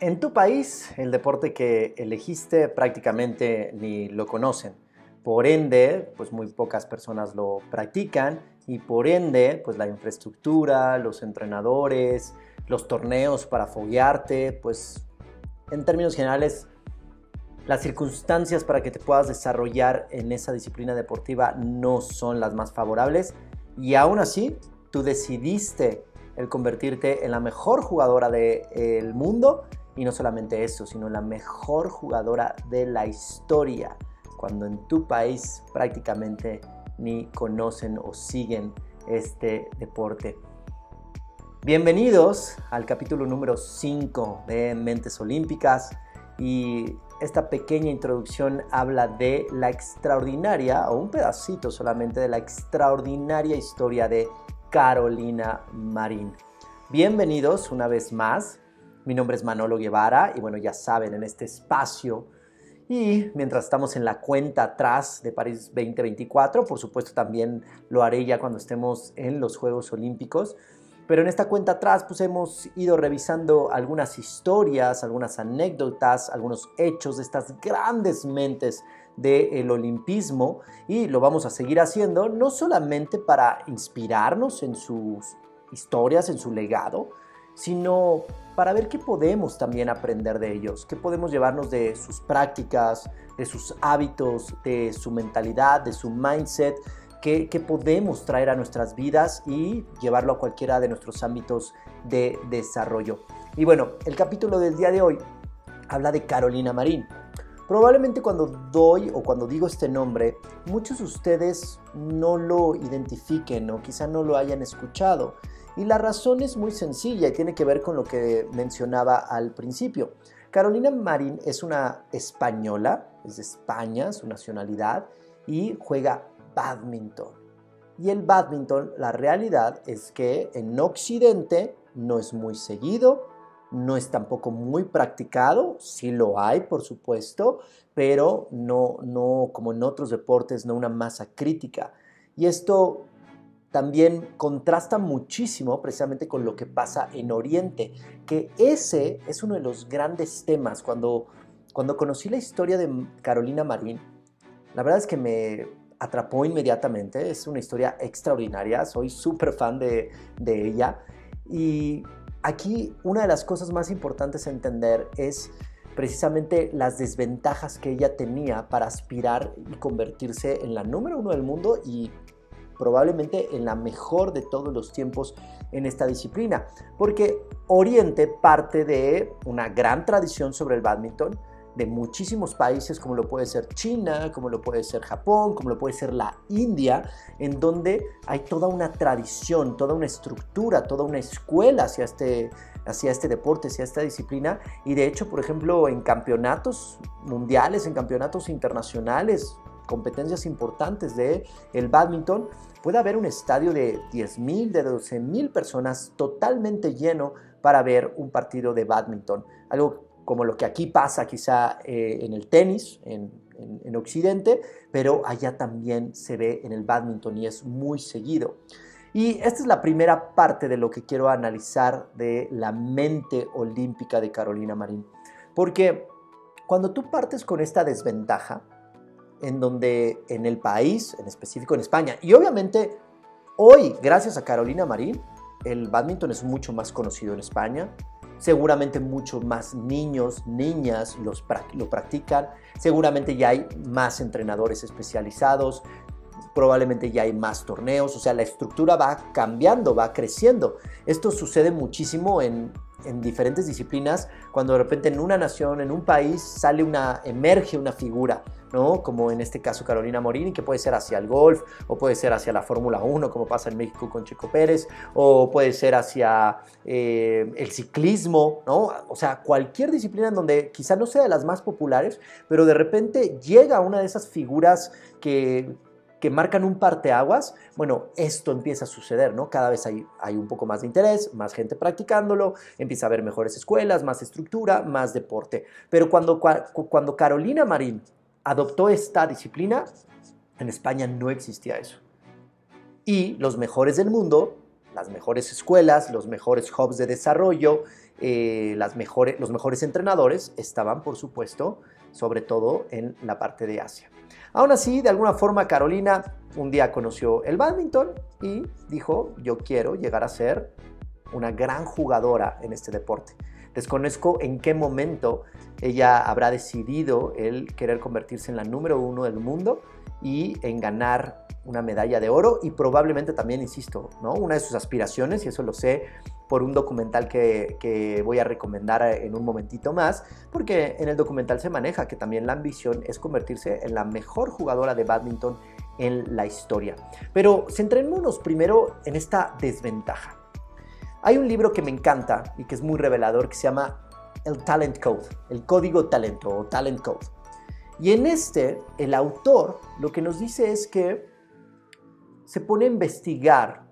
En tu país, el deporte que elegiste prácticamente ni lo conocen. Por ende, pues muy pocas personas lo practican y por ende, pues la infraestructura, los entrenadores, los torneos para foguearte, pues en términos generales, las circunstancias para que te puedas desarrollar en esa disciplina deportiva no son las más favorables y aún así tú decidiste el convertirte en la mejor jugadora del mundo y no solamente eso, sino la mejor jugadora de la historia, cuando en tu país prácticamente ni conocen o siguen este deporte. Bienvenidos al capítulo número 5 de Mentes Olímpicas y esta pequeña introducción habla de la extraordinaria, o un pedacito solamente de la extraordinaria historia de Carolina Marín. Bienvenidos una vez más. Mi nombre es Manolo Guevara y bueno, ya saben, en este espacio y mientras estamos en la cuenta atrás de París 2024, por supuesto también lo haré ya cuando estemos en los Juegos Olímpicos, pero en esta cuenta atrás pues hemos ido revisando algunas historias, algunas anécdotas, algunos hechos de estas grandes mentes del olimpismo y lo vamos a seguir haciendo no solamente para inspirarnos en sus historias, en su legado, sino para ver qué podemos también aprender de ellos, qué podemos llevarnos de sus prácticas, de sus hábitos, de su mentalidad, de su mindset, qué podemos traer a nuestras vidas y llevarlo a cualquiera de nuestros ámbitos de desarrollo. Y bueno, el capítulo del día de hoy habla de Carolina Marín. Probablemente cuando doy o cuando digo este nombre, muchos de ustedes no lo identifiquen o quizá no lo hayan escuchado. Y la razón es muy sencilla y tiene que ver con lo que mencionaba al principio. Carolina Marín es una española, es de España, su nacionalidad, y juega bádminton. Y el bádminton, la realidad es que en Occidente no es muy seguido, no es tampoco muy practicado, sí lo hay, por supuesto, pero no como en otros deportes, no una masa crítica. Y esto también contrasta muchísimo precisamente con lo que pasa en Oriente, que ese es uno de los grandes temas. Cuando conocí la historia de Carolina Marín, la verdad es que me atrapó inmediatamente, es una historia extraordinaria, soy súper fan de ella. Y aquí una de las cosas más importantes a entender es precisamente las desventajas que ella tenía para aspirar y convertirse en la número uno del mundo y probablemente en la mejor de todos los tiempos en esta disciplina, porque Oriente parte de una gran tradición sobre el bádminton, de muchísimos países como lo puede ser China, como lo puede ser Japón, como lo puede ser la India, en donde hay toda una tradición, toda una estructura, toda una escuela hacia este deporte, hacia esta disciplina. Y de hecho, por ejemplo, en campeonatos mundiales, en campeonatos internacionales, competencias importantes del bádminton, puede haber un estadio de 10,000, de 12,000 personas totalmente lleno para ver un partido de bádminton. Algo como lo que aquí pasa quizá en el tenis, en Occidente, pero allá también se ve en el bádminton y es muy seguido. Y esta es la primera parte de lo que quiero analizar de la mente olímpica de Carolina Marín. Porque cuando tú partes con esta desventaja, en donde en el país, en específico en España, y obviamente hoy, gracias a Carolina Marín, el bádminton es mucho más conocido en España, seguramente muchos más niños, niñas lo practican, seguramente ya hay más entrenadores especializados, probablemente ya hay más torneos, o sea, la estructura va cambiando, va creciendo. Esto sucede muchísimo en diferentes disciplinas, cuando de repente en una nación, en un país, emerge una figura, ¿no? Como en este caso Carolina Marín, que puede ser hacia el golf, o puede ser hacia la Fórmula 1, como pasa en México con Checo Pérez, o puede ser hacia el ciclismo, ¿no? O sea, cualquier disciplina en donde quizá no sea de las más populares, pero de repente llega una de esas figuras que marcan un parteaguas. Bueno, esto empieza a suceder, ¿no? Cada vez hay un poco más de interés, más gente practicándolo, empieza a haber mejores escuelas, más estructura, más deporte. Pero cuando Carolina Marín adoptó esta disciplina, en España no existía eso. Y los mejores del mundo las mejores escuelas, los mejores hubs de desarrollo, los mejores entrenadores estaban, por supuesto, sobre todo en la parte de Asia. Aún así, de alguna forma, Carolina un día conoció el bádminton y dijo, yo quiero llegar a ser una gran jugadora en este deporte. Desconozco en qué momento ella habrá decidido el querer convertirse en la número 1 del mundo y en ganar una medalla de oro y probablemente también, insisto, ¿no? Una de sus aspiraciones, y eso lo sé por un documental que voy a recomendar en un momentito más, porque en el documental se maneja que también la ambición es convertirse en la mejor jugadora de bádminton en la historia. Pero centrémonos primero en esta desventaja. Hay un libro que me encanta y que es muy revelador que se llama el Talent Code, el Código Talento o Talent Code. Y en el autor lo que nos dice es que se pone a investigar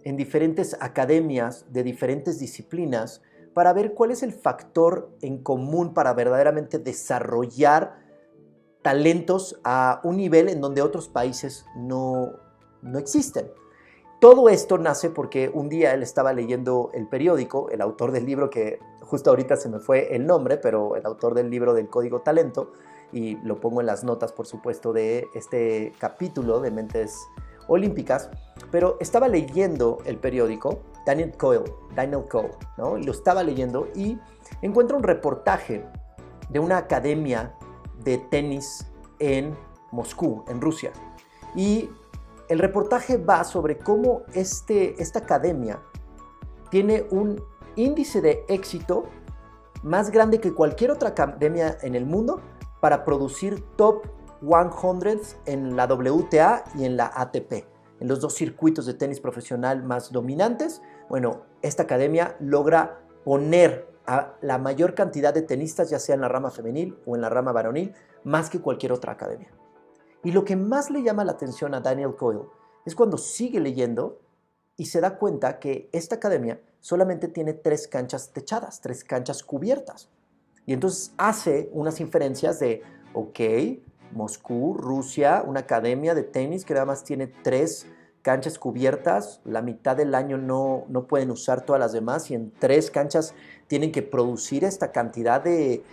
en diferentes academias de diferentes disciplinas para ver cuál es el factor en común para verdaderamente desarrollar talentos a un nivel en donde otros países no existen. Todo esto nace porque un día él estaba leyendo el periódico, el autor del libro, que justo ahorita se me fue el nombre, pero el autor del libro del Código Talento, y lo pongo en las notas, por supuesto, de este capítulo de Mentes Olímpicas, pero estaba leyendo el periódico, Daniel Coyle, ¿no? Lo estaba leyendo y encuentra un reportaje de una academia de tenis en Moscú, en Rusia. Y el reportaje va sobre cómo esta academia tiene un índice de éxito más grande que cualquier otra academia en el mundo para producir top 100 en la WTA y en la ATP, en los dos circuitos de tenis profesional más dominantes. Bueno, esta academia logra poner a la mayor cantidad de tenistas, ya sea en la rama femenil o en la rama varonil, más que cualquier otra academia. Y lo que más le llama la atención a Daniel Coyle es cuando sigue leyendo y se da cuenta que esta academia solamente tiene 3 canchas techadas, 3 canchas cubiertas. Y entonces hace unas inferencias de, ok, Moscú, Rusia, una academia de tenis que nada más tiene 3 canchas cubiertas, la mitad del año no pueden usar todas las demás y en 3 canchas tienen que producir esta cantidad de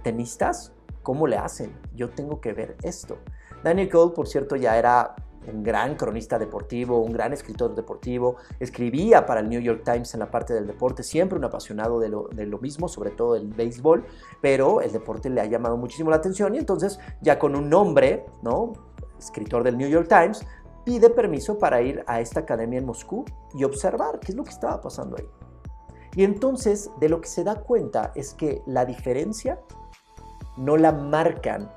tenistas. ¿Cómo le hacen? Yo tengo que ver esto. Daniel Coyle, por cierto, ya era un gran cronista deportivo, un gran escritor deportivo, escribía para el New York Times en la parte del deporte, siempre un apasionado de lo mismo, sobre todo del béisbol, pero el deporte le ha llamado muchísimo la atención y entonces ya con un nombre, ¿no? Escritor del New York Times, pide permiso para ir a esta academia en Moscú y observar qué es lo que estaba pasando ahí. Y entonces de lo que se da cuenta es que la diferencia no la marcan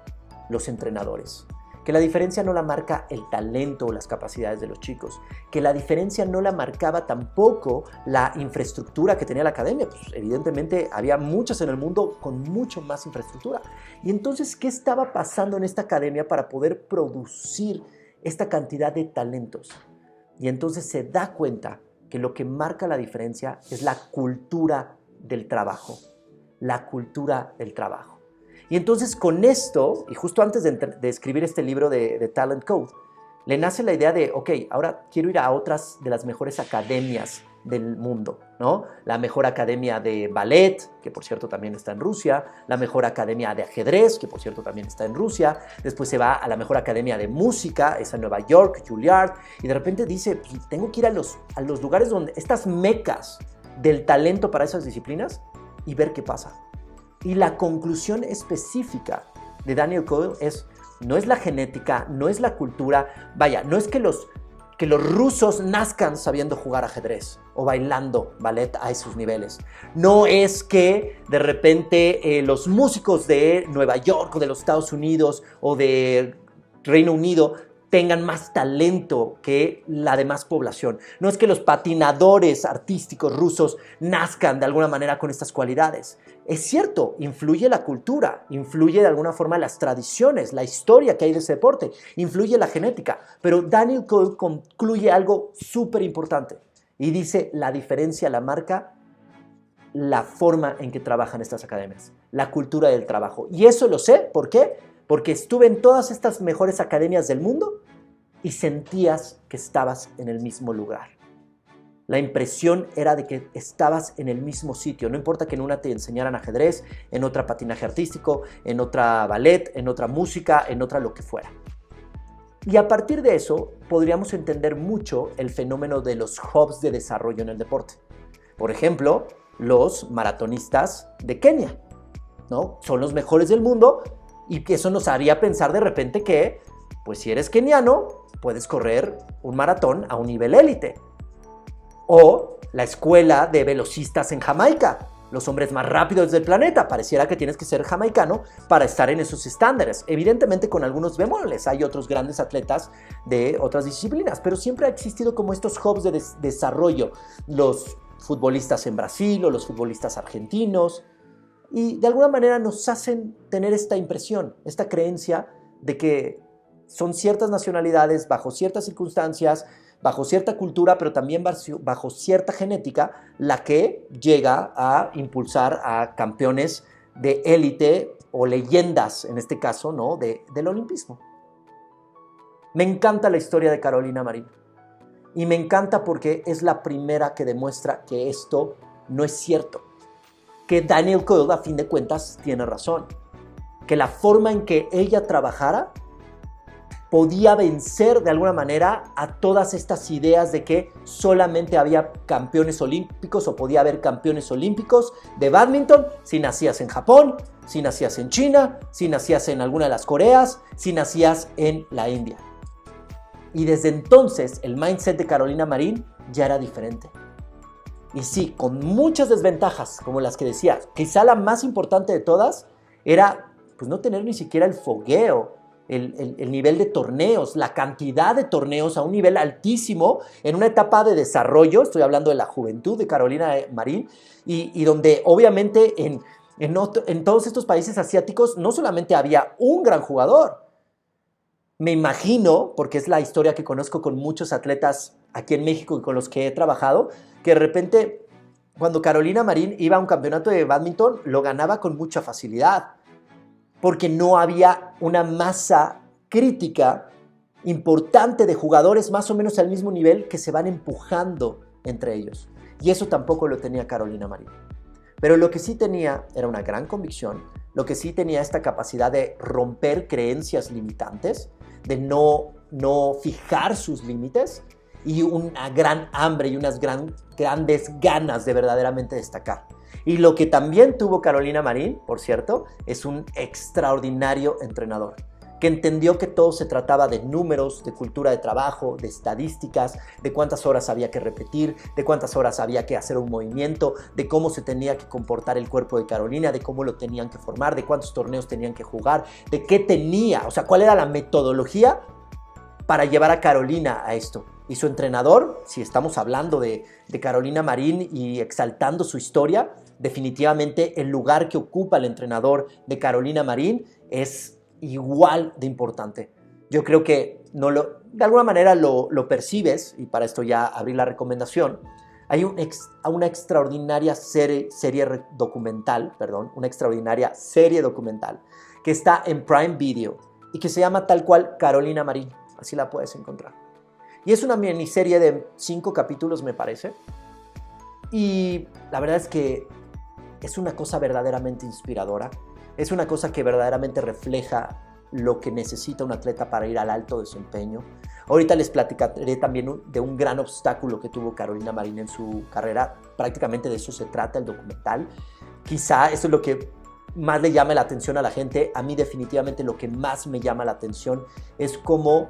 los entrenadores, que la diferencia no la marca el talento o las capacidades de los chicos, que la diferencia no la marcaba tampoco la infraestructura que tenía la academia. Pues evidentemente había muchas en el mundo con mucho más infraestructura. Y entonces, ¿qué estaba pasando en esta academia para poder producir esta cantidad de talentos? Y entonces se da cuenta que lo que marca la diferencia es la cultura del trabajo. La cultura del trabajo. Y entonces con esto, y justo antes de escribir este libro de Talent Code, le nace la idea de, ok, ahora quiero ir a otras de las mejores academias del mundo, ¿no? La mejor academia de ballet, que por cierto también está en Rusia, la mejor academia de ajedrez, que por cierto también está en Rusia, después se va a la mejor academia de música, es en Nueva York, Juilliard, y de repente dice, pues, tengo que ir a los lugares donde estas mecas del talento para esas disciplinas y ver qué pasa. Y la conclusión específica de Daniel Coyle no es la genética, no es la cultura, vaya, no es que los rusos nazcan sabiendo jugar ajedrez o bailando ballet a esos niveles. No es que de repente los músicos de Nueva York o de los Estados Unidos o de Reino Unido tengan más talento que la demás población. No es que los patinadores artísticos rusos nazcan de alguna manera con estas cualidades. Es cierto, influye la cultura, influye de alguna forma las tradiciones, la historia que hay de ese deporte, influye la genética. Pero Daniel Coyle concluye algo súper importante y dice, la diferencia la marca la forma en que trabajan estas academias, la cultura del trabajo. Y eso lo sé, ¿por qué? Porque estuve en todas estas mejores academias del mundo y sentías que estabas en el mismo lugar. La impresión era de que estabas en el mismo sitio. No importa que en una te enseñaran ajedrez, en otra patinaje artístico, en otra ballet, en otra música, en otra lo que fuera. Y a partir de eso podríamos entender mucho el fenómeno de los hubs de desarrollo en el deporte. Por ejemplo, los maratonistas de Kenia, ¿no? Son los mejores del mundo y que eso nos haría pensar de repente que, pues si eres keniano, puedes correr un maratón a un nivel élite. O la escuela de velocistas en Jamaica, los hombres más rápidos del planeta. Pareciera que tienes que ser jamaicano para estar en esos estándares. Evidentemente con algunos bemoles, hay otros grandes atletas de otras disciplinas, pero siempre ha existido como estos hubs de desarrollo. Los futbolistas en Brasil o los futbolistas argentinos. Y de alguna manera nos hacen tener esta impresión, esta creencia de que son ciertas nacionalidades bajo ciertas circunstancias, bajo cierta cultura, pero también bajo cierta genética, la que llega a impulsar a campeones de élite o leyendas, en este caso, ¿no? del olimpismo. Me encanta la historia de Carolina Marín y me encanta porque es la primera que demuestra que esto no es cierto, que Daniel Coyle, a fin de cuentas, tiene razón, que la forma en que ella trabajara podía vencer de alguna manera a todas estas ideas de que solamente había campeones olímpicos o podía haber campeones olímpicos de bádminton si nacías en Japón, si nacías en China, si nacías en alguna de las Coreas, si nacías en la India. Y desde entonces el mindset de Carolina Marín ya era diferente. Y sí, con muchas desventajas, como las que decía, quizá la más importante de todas era pues, no tener ni siquiera el fogueo, el nivel de torneos, la cantidad de torneos a un nivel altísimo en una etapa de desarrollo. Estoy hablando de la juventud de Carolina Marín y donde obviamente en todos estos países asiáticos no solamente había un gran jugador. Me imagino, porque es la historia que conozco con muchos atletas aquí en México y con los que he trabajado, que de repente cuando Carolina Marín iba a un campeonato de bádminton lo ganaba con mucha facilidad, porque no había una masa crítica importante de jugadores más o menos al mismo nivel que se van empujando entre ellos. Y eso tampoco lo tenía Carolina Marín. Pero lo que sí tenía era una gran convicción, lo que sí tenía esta capacidad de romper creencias limitantes, de no fijar sus límites y una gran hambre y unas grandes ganas de verdaderamente destacar. Y lo que también tuvo Carolina Marín, por cierto, es un extraordinario entrenador que entendió que todo se trataba de números, de cultura de trabajo, de estadísticas, de cuántas horas había que repetir, de cuántas horas había que hacer un movimiento, de cómo se tenía que comportar el cuerpo de Carolina, de cómo lo tenían que formar, de cuántos torneos tenían que jugar, de qué tenía, o sea, cuál era la metodología para llevar a Carolina a esto. Y su entrenador, si estamos hablando de Carolina Marín y exaltando su historia, definitivamente el lugar que ocupa el entrenador de Carolina Marín es igual de importante. Yo creo que de alguna manera lo percibes, y para esto ya abrí la recomendación. Hay una extraordinaria serie documental que está en Prime Video y que se llama tal cual Carolina Marín. Así la puedes encontrar. Y es una miniserie de 5 capítulos, me parece. Y la verdad es que es una cosa verdaderamente inspiradora. Es una cosa que verdaderamente refleja lo que necesita un atleta para ir al alto desempeño. Ahorita les platicaré también de un gran obstáculo que tuvo Carolina Marín en su carrera. Prácticamente de eso se trata el documental. Quizá eso es lo que más le llama la atención a la gente. A mí definitivamente lo que más me llama la atención es cómo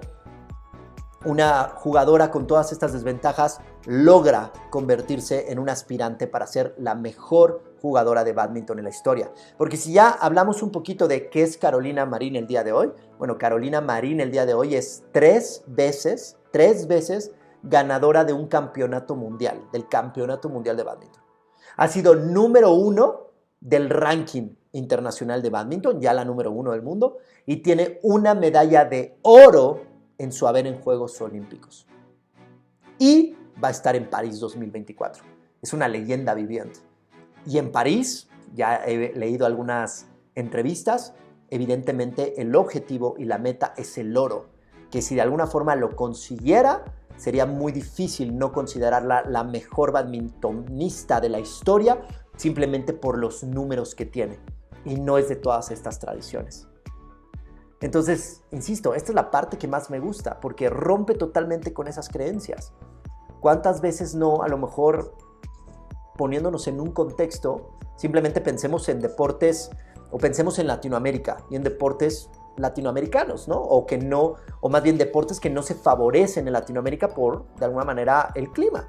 una jugadora con todas estas desventajas logra convertirse en una aspirante para ser la mejor jugadora de bádminton en la historia. Porque si ya hablamos un poquito de qué es Carolina Marín el día de hoy, bueno, Carolina Marín el día de hoy es tres veces ganadora de un campeonato mundial, del campeonato mundial de bádminton. Ha sido número 1 del ranking internacional de bádminton, ya la número 1 del mundo, y tiene una medalla de oro en su haber en Juegos Olímpicos. Y va a estar en París 2024. Es una leyenda viviente. Y en París, ya he leído algunas entrevistas, evidentemente el objetivo y la meta es el oro, que si de alguna forma lo consiguiera, sería muy difícil no considerarla la mejor badmintonista de la historia simplemente por los números que tiene. Y no es de todas estas tradiciones. Entonces, insisto, esta es la parte que más me gusta, porque rompe totalmente con esas creencias. ¿Cuántas veces no, a lo mejor, poniéndonos en un contexto, simplemente pensemos en deportes o pensemos en Latinoamérica y en deportes latinoamericanos, ¿no? O más bien deportes que no se favorecen en Latinoamérica por, de alguna manera, el clima.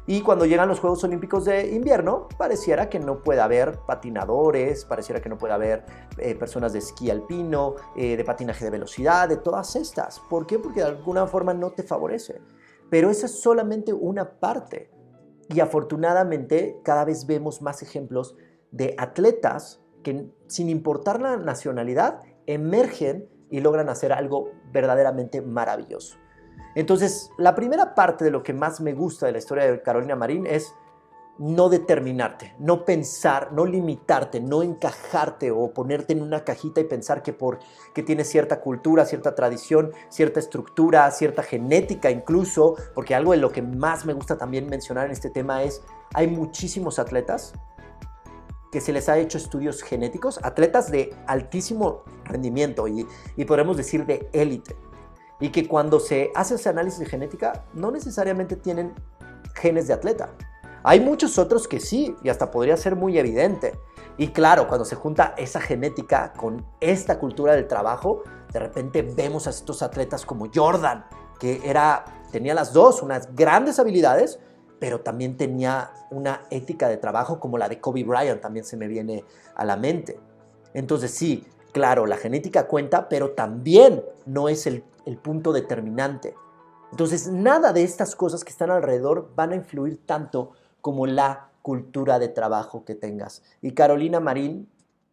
Y cuando llegan los Juegos Olímpicos de invierno, pareciera que no puede haber patinadores, pareciera que no puede haber personas de esquí alpino, de patinaje de velocidad, de todas estas. ¿Por qué? Porque de alguna forma no te favorece. Pero esa es solamente una parte. Y afortunadamente cada vez vemos más ejemplos de atletas que, sin importar la nacionalidad, emergen y logran hacer algo verdaderamente maravilloso. Entonces, la primera parte de lo que más me gusta de la historia de Carolina Marín es no determinarte, no pensar, no limitarte, no encajarte o ponerte en una cajita y pensar que porque tienes cierta cultura, cierta tradición, cierta estructura, cierta genética incluso, porque algo de lo que más me gusta también mencionar en este tema es, hay muchísimos atletas que se les ha hecho estudios genéticos, atletas de altísimo rendimiento y podemos decir de élite, y que cuando se hace ese análisis de genética no necesariamente tienen genes de atleta. Hay muchos otros que sí, y hasta podría ser muy evidente. Y claro, cuando se junta esa genética con esta cultura del trabajo, de repente vemos a estos atletas como Jordan, que tenía las dos, unas grandes habilidades, pero también tenía una ética de trabajo como la de Kobe Bryant, también se me viene a la mente. Entonces sí, claro, la genética cuenta, pero también no es el punto determinante. Entonces, nada de estas cosas que están alrededor van a influir tanto como la cultura de trabajo que tengas. Y Carolina Marín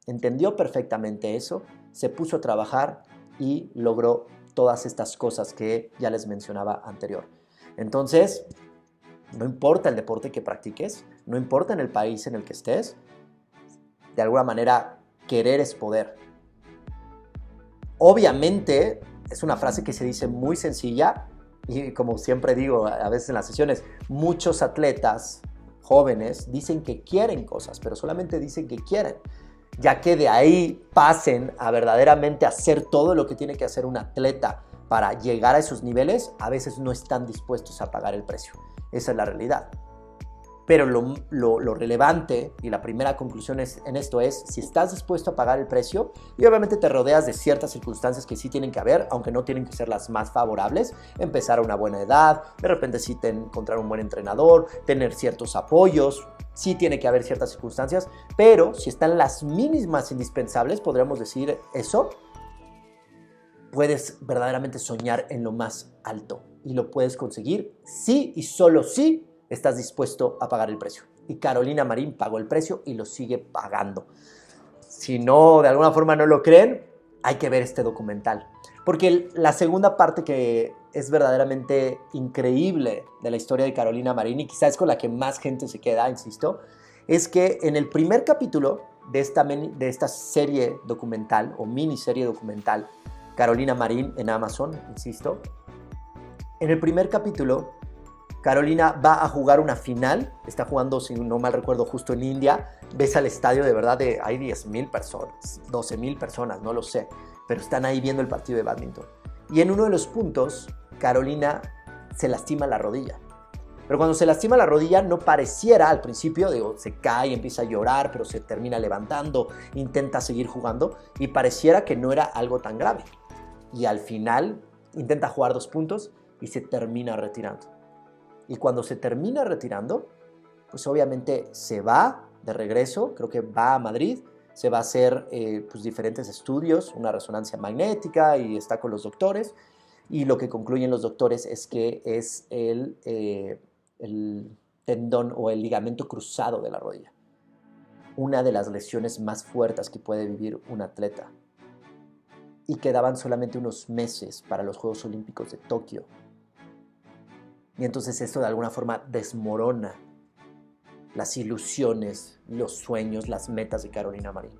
entendió perfectamente eso, se puso a trabajar y logró todas estas cosas que ya les mencionaba anterior. Entonces, no importa el deporte que practiques, no importa en el país en el que estés, de alguna manera, querer es poder. Obviamente, es una frase que se dice muy sencilla y como siempre digo a veces en las sesiones, muchos atletas jóvenes dicen que quieren cosas, pero solamente dicen que quieren, ya que de ahí pasen a verdaderamente hacer todo lo que tiene que hacer un atleta para llegar a esos niveles, a veces no están dispuestos a pagar el precio. Esa es la realidad. Pero lo relevante y la primera conclusión en esto es si estás dispuesto a pagar el precio y obviamente te rodeas de ciertas circunstancias que sí tienen que haber, aunque no tienen que ser las más favorables, empezar a una buena edad, de repente sí encontrar un buen entrenador, tener ciertos apoyos, sí tiene que haber ciertas circunstancias, pero si están las mínimas indispensables, podríamos decir eso, puedes verdaderamente soñar en lo más alto y lo puedes conseguir sí y solo sí estás dispuesto a pagar el precio. Y Carolina Marín pagó el precio y lo sigue pagando. Si no, de alguna forma no lo creen, hay que ver este documental. Porque la segunda parte que es verdaderamente increíble de la historia de Carolina Marín, y quizás es con la que más gente se queda, insisto, es que en el primer capítulo de esta serie documental o miniserie documental, Carolina Marín en Amazon, insisto, en el primer capítulo Carolina va a jugar una final, está jugando, si no mal recuerdo, justo en India. Ves al estadio de verdad hay 10,000 personas, 12,000 personas, no lo sé, pero están ahí viendo el partido de bádminton. Y en uno de los puntos, Carolina se lastima la rodilla. Pero cuando se lastima la rodilla no pareciera al principio, se cae, empieza a llorar, pero se termina levantando, intenta seguir jugando y pareciera que no era algo tan grave. Y al final intenta jugar 2 puntos y se termina retirando. Y cuando se termina retirando, pues obviamente se va de regreso, creo que va a Madrid, se va a hacer diferentes estudios, una resonancia magnética y está con los doctores. Y lo que concluyen los doctores es que es el tendón o el ligamento cruzado de la rodilla. Una de las lesiones más fuertes que puede vivir un atleta. Y quedaban solamente unos meses para los Juegos Olímpicos de Tokio. Y entonces esto de alguna forma desmorona las ilusiones, los sueños, las metas de Carolina Marín.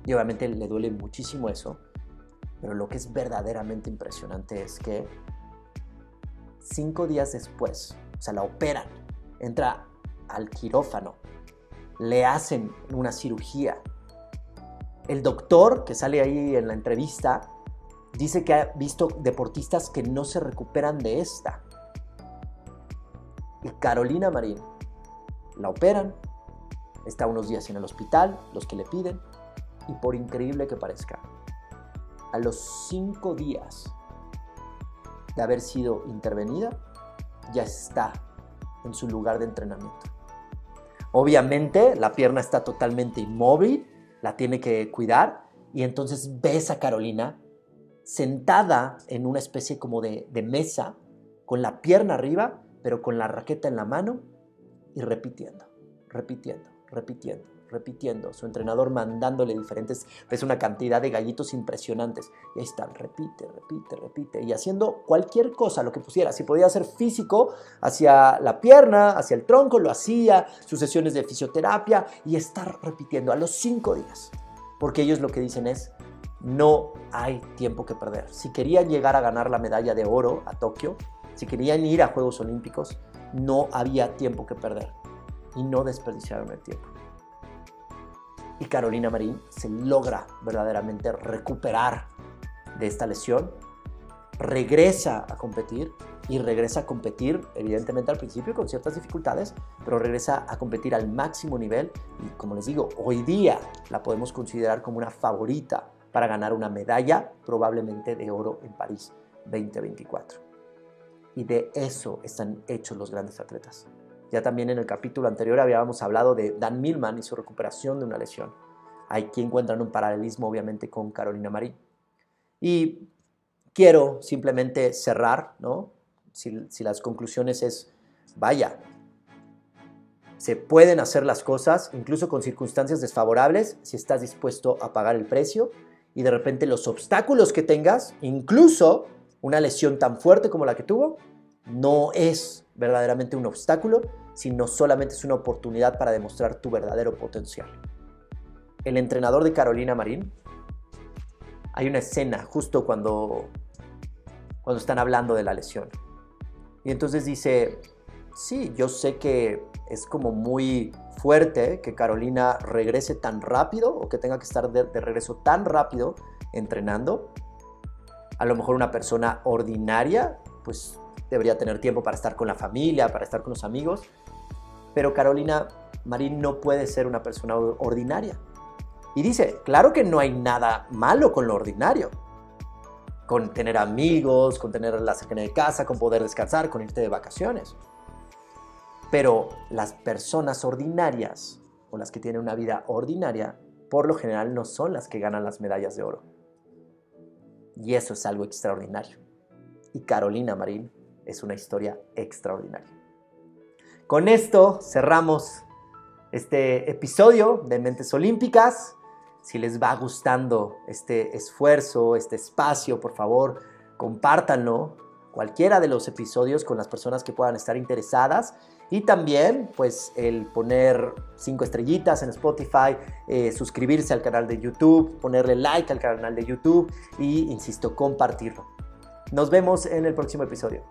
Y obviamente le duele muchísimo eso, pero lo que es verdaderamente impresionante es que 5 días después, o sea, la operan, entra al quirófano, le hacen una cirugía. El doctor que sale ahí en la entrevista dice que ha visto deportistas que no se recuperan de esta. Y Carolina Marín la operan, está unos días en el hospital, los que le piden, y por increíble que parezca, a los 5 días de haber sido intervenida, ya está en su lugar de entrenamiento. Obviamente la pierna está totalmente inmóvil, la tiene que cuidar, y entonces ves a Carolina sentada en una especie como de mesa, con la pierna arriba, pero con la raqueta en la mano, y repitiendo, su entrenador mandándole diferentes, ves una cantidad de gallitos impresionantes, y ahí están, repite, y haciendo cualquier cosa, lo que pusiera. Si podía hacer físico hacia la pierna, hacia el tronco, lo hacía, sus sesiones de fisioterapia, y estar repitiendo a los 5 días, porque ellos lo que dicen es, no hay tiempo que perder. Si querían llegar a ganar la medalla de oro a Tokio, si querían ir a Juegos Olímpicos, no había tiempo que perder, y no desperdiciaron el tiempo. Y Carolina Marín se logra verdaderamente recuperar de esta lesión, regresa a competir, y regresa a competir, evidentemente al principio con ciertas dificultades, pero regresa a competir al máximo nivel, y como les digo, hoy día la podemos considerar como una favorita para ganar una medalla, probablemente de oro en París 2024. Y de eso están hechos los grandes atletas. Ya también en el capítulo anterior habíamos hablado de Dan Millman y su recuperación de una lesión. Aquí encuentran un paralelismo obviamente con Carolina Marín. Y quiero simplemente cerrar, ¿no? Si las conclusiones es, vaya, se pueden hacer las cosas, incluso con circunstancias desfavorables, si estás dispuesto a pagar el precio, y de repente los obstáculos que tengas, incluso una lesión tan fuerte como la que tuvo, no es verdaderamente un obstáculo, sino solamente es una oportunidad para demostrar tu verdadero potencial. El entrenador de Carolina Marín, hay una escena justo cuando están hablando de la lesión. Y entonces dice, sí, yo sé que es como muy fuerte que Carolina regrese tan rápido, o que tenga que estar de regreso tan rápido entrenando. A lo mejor una persona ordinaria, pues debería tener tiempo para estar con la familia, para estar con los amigos, pero Carolina Marín no puede ser una persona ordinaria. Y dice, claro que no hay nada malo con lo ordinario, con tener amigos, con tener la cercanía de casa, con poder descansar, con irte de vacaciones. Pero las personas ordinarias, o las que tienen una vida ordinaria, por lo general no son las que ganan las medallas de oro. Y eso es algo extraordinario. Y Carolina Marín es una historia extraordinaria. Con esto cerramos este episodio de Mentes Olímpicas. Si les va gustando este esfuerzo, este espacio, por favor, compártanlo, cualquiera de los episodios, con las personas que puedan estar interesadas. Y también, pues, el poner 5 estrellitas en Spotify, suscribirse al canal de YouTube, ponerle like al canal de YouTube y, insisto, compartirlo. Nos vemos en el próximo episodio.